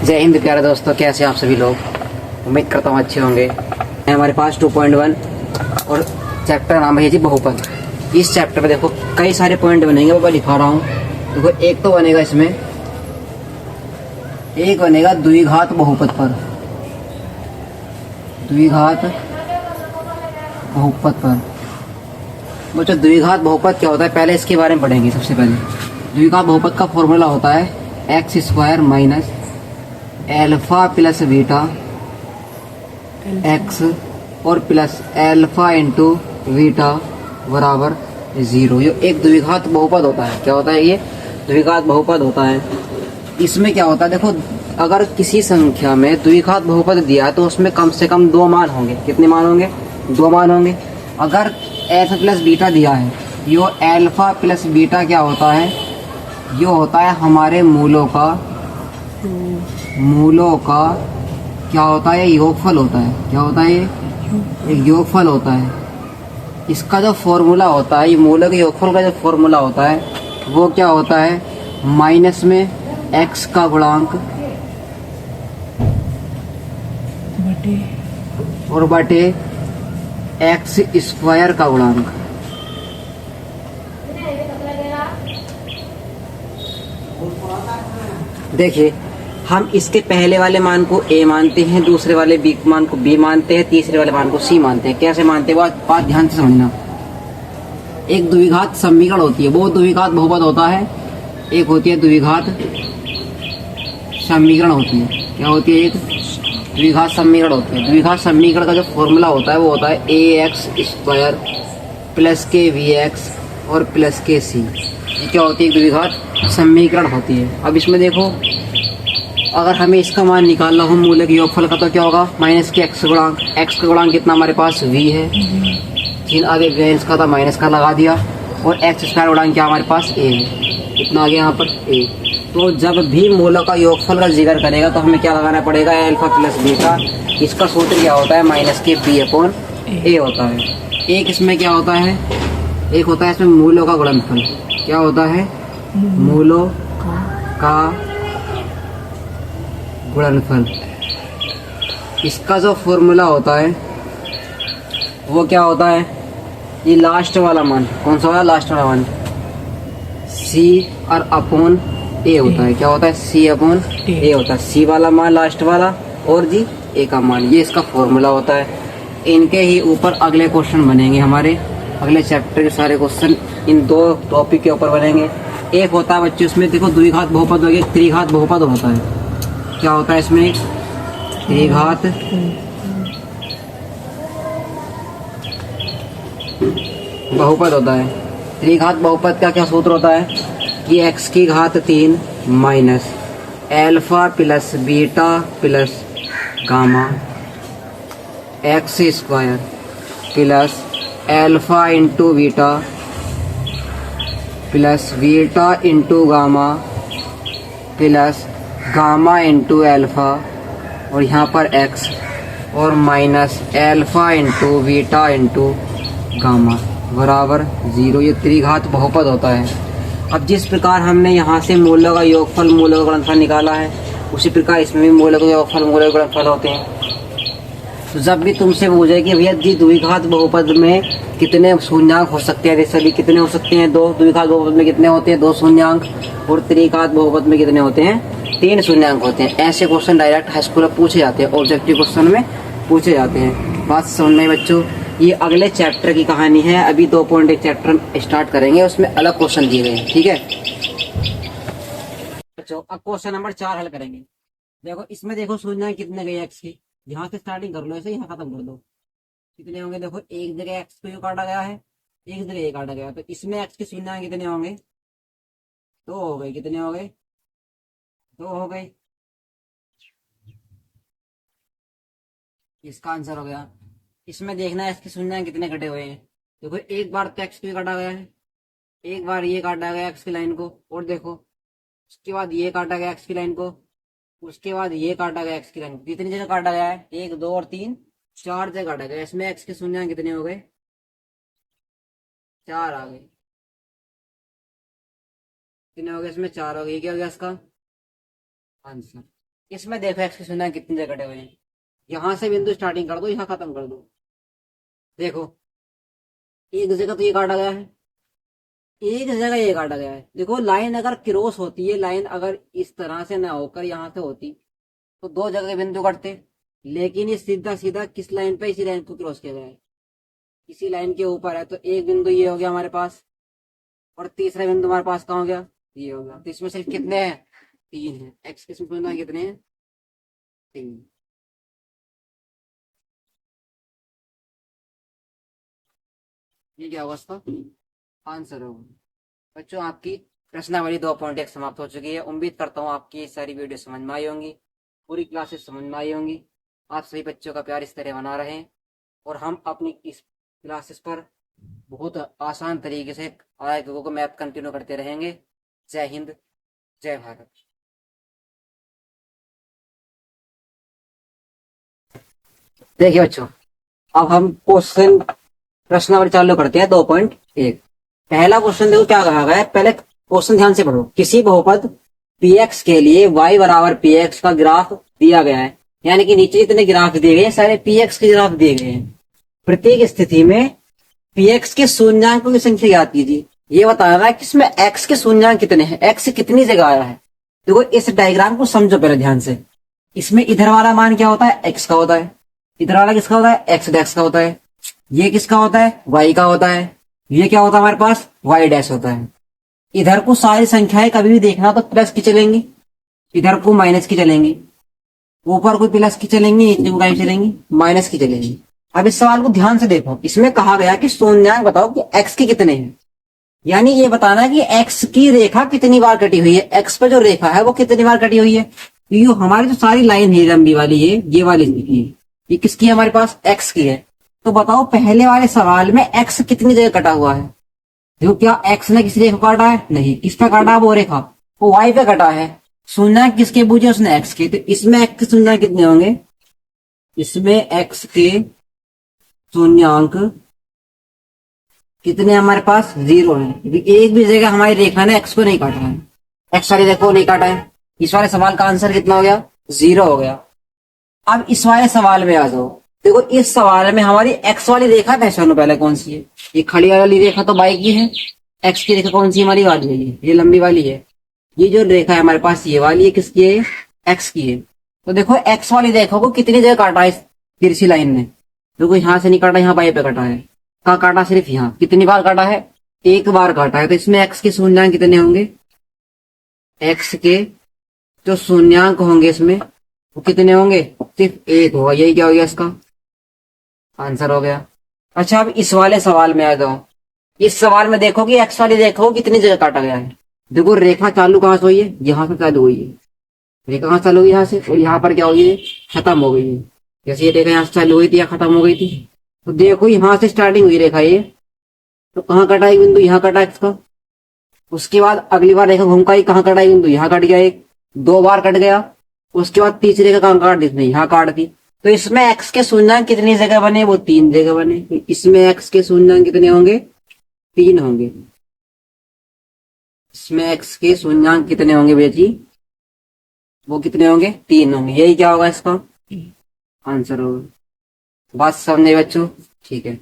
जय हिंद प्यारे दोस्तों, कैसे हैं आप सभी लोग। उम्मीद करता हूँ अच्छे होंगे। हमारे पास 2.1 और चैप्टर नाम है जी बहुपद। इस चैप्टर में देखो कई सारे पॉइंट बनेंगे, वो मैं लिखा रहा हूँ। देखो एक तो बनेगा इसमें, एक बनेगा द्विघात बहुपद पर, द्विघात बहुपद पर। बच्चों द्विघात बहुपद क्या होता है पहले इसके बारे में पढ़ेंगे। सबसे पहले द्विघात बहुपद का फॉर्मूला होता है x square minus alpha plus beta x और प्लस एल्फा इंटू बीटा बराबर 0। ये एक द्विघात बहुपद होता है। क्या होता है? ये द्विघात बहुपद होता है। इसमें क्या होता है देखो, अगर किसी संख्या में द्विघात बहुपद दिया है तो उसमें कम से कम 2 मान होंगे। कितने मान होंगे? 2 मान होंगे। अगर एल्फा प्लस बीटा दिया है, यो एल्फा प्लस बीटा क्या होता है? ये होता है हमारे मूलों का क्या होता है? योगफल होता है। क्या होता है? ये योगफल होता है। इसका जो फॉर्मूला होता है, ये मूलों के योगफल का जो फॉर्मूला होता है वो क्या होता है? माइनस में एक्स का गुणांक और बटे एक्स स्क्वायर का गुणांक। देखिए, हम इसके पहले वाले मान को a मानते हैं, दूसरे वाले b मान को b मानते हैं, तीसरे वाले मान को c मानते हैं। कैसे मानते हैं बात ध्यान से समझना। एक द्विघात समीकरण होती है, वो द्विघात बहुपद होता है। एक होती है द्विघात समीकरण होती है। क्या होती है? एक द्विघात समीकरण होती है। द्विघात समीकरण का जो फॉर्मूला होता है वो होता है ax स्क्वायर प्लस के वी एक्स और प्लस के सी। ये क्या होती है? एक द्विघात समीकरण होती है। अब इसमें देखो, अगर हमें इसका मान निकालना हो मूल के योगफल का तो क्या होगा? माइनस के एक्स गुणांक। एक्स का गुणांक कितना हमारे पास? v है। फिर आगे वेरिएंस का था, माइनस का लगा दिया। और एक्स स्क्वायर गुणांक क्या हमारे पास? a है। कितना आ गया यहाँ पर? a। तो जब भी मूलों का योगफल का जिक्र करेगा तो हमें क्या लगाना पड़ेगा? Alpha plus beta. इसका सूत्र क्या होता है? माइनस के b अपॉन a होता है। एक इसमें क्या होता है? एक होता है इसमें मूलों का गुणनफल। क्या होता है? मूलों का गुणनफल। इसका जो फॉर्मूला होता है वो क्या होता है? ये लास्ट वाला मान, कौन सा वाला? लास्ट वाला मान c और अपॉन a होता है। क्या होता है? c अपॉन a होता है। c वाला मान लास्ट वाला और जी a का मान, ये इसका फॉर्मूला होता है। इनके ही ऊपर अगले क्वेश्चन बनेंगे हमारे। अगले चैप्टर के सारे क्वेश्चन इन 2 टॉपिक के ऊपर बनेंगे। एक होता है बच्चों इसमें देखो द्विघात बहुपद हो गया, त्रिघात बहुपद होता है। क्या होता है इसमें? त्रिघात बहुपद होता है। त्रिघात बहुपद का क्या सूत्र होता है कि x की घात 3 minus alpha plus beta plus gamma x square plus alpha into beta plus beta into gamma plus gamma into alpha और यहाँ पर x और minus alpha into beta into gamma बराबर 0। ये त्रिघात बहुपद होता है। अब जिस प्रकार हमने यहाँ से मूलों का योगफल, मूलों का गुणनफल निकाला है, उसी प्रकार इसमें भी मूलों का योगफल, मूलों का गुणनफल होते हैं। तो जब भी तुमसे पूछे कि भैया जी द्विघात बहुपद में कितने शून्यांक हो सकते हैं, जैसे भी कितने हो सकते हैं? 2। द्विघात बहुपद में कितने होते हैं? 2 शून्यांक। और त्रिघात बहुपद में कितने होते हैं? 3 शून्यांक होते हैं। ऐसे क्वेश्चन डायरेक्ट हाई स्कूल में पूछे जाते हैं, ऑब्जेक्टिव क्वेश्चन में पूछे जाते हैं। बात समझ में बच्चों? ये अगले चैप्टर की कहानी है। अभी 2.1 चैप्टर स्टार्ट करेंगे, उसमें अलग क्वेश्चन दिए गए हैं। ठीक है बच्चों, अब क्वेश्चन नंबर 4 हल करेंगे। देखो इसमें देखो शून्यांक कितने गए एक्स की, यहाँ से स्टार्टिंग कर लो, ऐसे यहाँ खत्म कर दो। कितने होंगे? देखो एक जगह एक्स को काटा गया है, एक जगह ये काटा गया है, तो इसमें एक्स के शून्यांक कितने होंगे? 2 हो गए। कितने हो गए? 2 हो गए। इसका आंसर हो गया। इसमें देखना है इसके शून्यांक कितने कटे हुए हैं। देखो एक बार तो एक्स को काटा गया है, एक बार ये काटा गया एक्स की लाइन को, और देखो उसके बाद ये काटा गया एक्स की लाइन को, उसके बाद ये काटा गया एक्स की लाइन को। कितनी जगह काटा गया है? 1 2 और 3, 4 जगह काटा गया। इसमें एक्स के शून्यांक कितने हो गए? 4 आ गए। कितने हो गए? इसमें 4 हो गए। क्या हो गया इसका आंसर? इसमें देखो एक्स की शून्य कितनी जगह कटे हुए हैं। यहां से बिंदु स्टार्टिंग कर दो, यहां खत्म कर दो। देखो एक जगह तो ये काटा गया है, एक जगह ये काटा गया है। देखो लाइन अगर क्रॉस होती है, लाइन अगर इस तरह से ना होकर यहां से होती तो दो जगह के बिंदु कटते। लेकिन ये सीधा सीधा किस लाइन पे, इसी लाइन को क्रॉस किया गया है, इसी लाइन के ऊपर है। तो एक बिंदु ये हो गया हमारे पास, और तीसरा बिंदु हमारे पास कहाँ हो गया, ये हो गया। तो इसमें सिर्फ कितने हैं, तीन है। एक्स किस्म पूछना कितने हैं, तीन। ये क्या होगा इसका आंसर होगा। बच्चों आपकी प्रश्नावली 2.1 समाप्त हो चुकी है। उम्मीद करता हूँ आपकी ये सारी वीडियो समझ में आई होंगी, पूरी क्लासेस समझ में आई होंगी। आप सभी बच्चों का प्यार इस तरह बना रहें, और हम अपनी इस क्लासेस पर बहुत आसान तरीके से आगे को मैथ कंटिन्यू करते रहेंगे। जय हिंद, जय भारत। देखिए बच्चों, अब हम क्वेश्चन प्रश्नावली चालू करते हैं 2.1। पहला क्वेश्चन देखो क्या कहा गया है, पहले क्वेश्चन ध्यान से पढ़ो। किसी बहुपद px के लिए y बराबर px का ग्राफ दिया गया है, यानी कि नीचे जितने ग्राफ दिए गए हैं सारे px के ग्राफ दिए गए हैं। प्रत्येक स्थिति में px के शून्यांकों की संख्या ज्ञात कीजिए। ये बताना है कि इसमें x के शून्यांक कितने हैं, x कितनी जगह आया है। देखो इस डायग्राम को समझो पहले ध्यान से। इसमें इधर वाला मान क्या होता है, x का होता है। इधर वाला किसका होता है, x डैश का होता है। ये किसका होता है, y का होता है। ये क्या होता है हमारे पास, y डैश होता है। इधर को सारी संख्याएं कभी भी देखना तो प्लस की चलेंगी, इधर को माइनस की चलेंगी, ऊपर को प्लस की चलेंगी, नीचे को क्या चलेंगी, माइनस की चलेंगी। अब इस सवाल को ध्यान से देखो। इसमें कहा गया कि शून्यांक बताओ कि x के कितने हैं, यानी ये बताना है कि x की रेखा कितनी बार कटी हुई है, x पर जो रेखा है वो कितनी बार कटी हुई है। ये हमारी जो सारी लाइन है लंबी वाली है, ये वाली देखिए, ये किसकी है हमारे पास, x की है। तो बताओ पहले वाले सवाल में x कितनी जगह कटा हुआ है। देखो क्या x ने किसी रेखा काटा है, नहीं। किस पे काटा वो रेखा, वो y पे कटा है। शून्यांक किसके पूछे, उसने x के। तो इसमें x के शून्यांक कितने होंगे, इसमें x के शून्यांक कितने हमारे पास, 0 है। एक भी जगह हमारी रेखा ने x को नहीं काटा है, x वाली रेखा को नहीं काटा है। इस वाले सवाल का आंसर कितना हो गया, 0 हो गया। अब इस वाले सवाल में आ जाओ। देखो इस सवाल में हमारी x वाली रेखा पहचानो पहले कौन सी है। ये खड़ी वाली रेखा तो y की है, x की रेखा कौन सी हमारी वाली है, ये लंबी वाली है। ये जो रेखा है हमारे पास ये वाली है, किसकी है, x की है। तो देखो x वाली रेखा को कितनी जगह काटा है इस तिरछी लाइन ने। देखो यहां से नहीं काटा, यहाँ y पे काटा है। कहाँ काटा, सिर्फ यहाँ। कितनी बार काटा है, एक बार काटा है। तो इसमें x के शून्यांक कितने होंगे, x के जो शून्यांक होंगे इसमें वो कितने होंगे, सिर्फ एक होगा। यही क्या हो गया, इसका आंसर हो गया। अच्छा अब इस वाले सवाल में आ जाओ। इस सवाल में देखो कि एक्स वाली रेखा को कितनी जगह काटा गया है। देखो रेखा चालू कहां से हुई है, यहां से चालू हुई है। रेखा कहां चालू हुई, यहाँ से, और यहाँ पर क्या हुई है, खत्म हो गई है। जैसे ये रेखा यहाँ से चालू हुई थी या खत्म हो गई थी। तो देखो यहाँ से स्टार्टिंग हुई रेखा ये, तो कहाँ कटा एक बिंदु, यहाँ कटा एक्स का। उसके बाद अगली बार रेखा घूम आई, कहाँ कटा एक बिंदु, यहाँ कट गया एक, 2 बार कट गया। उसके बाद तीसरी रेखा कहाँ काट दी, इसने यहाँ काट दी। तो इसमें x के शून्यांक कितनी जगह बने, वो 3 जगह बने। तो इसमें x के शून्यांक कितने होंगे, 3 होंगे। इसमें x के शून्यांक कितने होंगे भैया जी, वो कितने होंगे, 3 होंगे। यही क्या होगा इसका आंसर होगा। बात समझे बच्चों, ठीक है।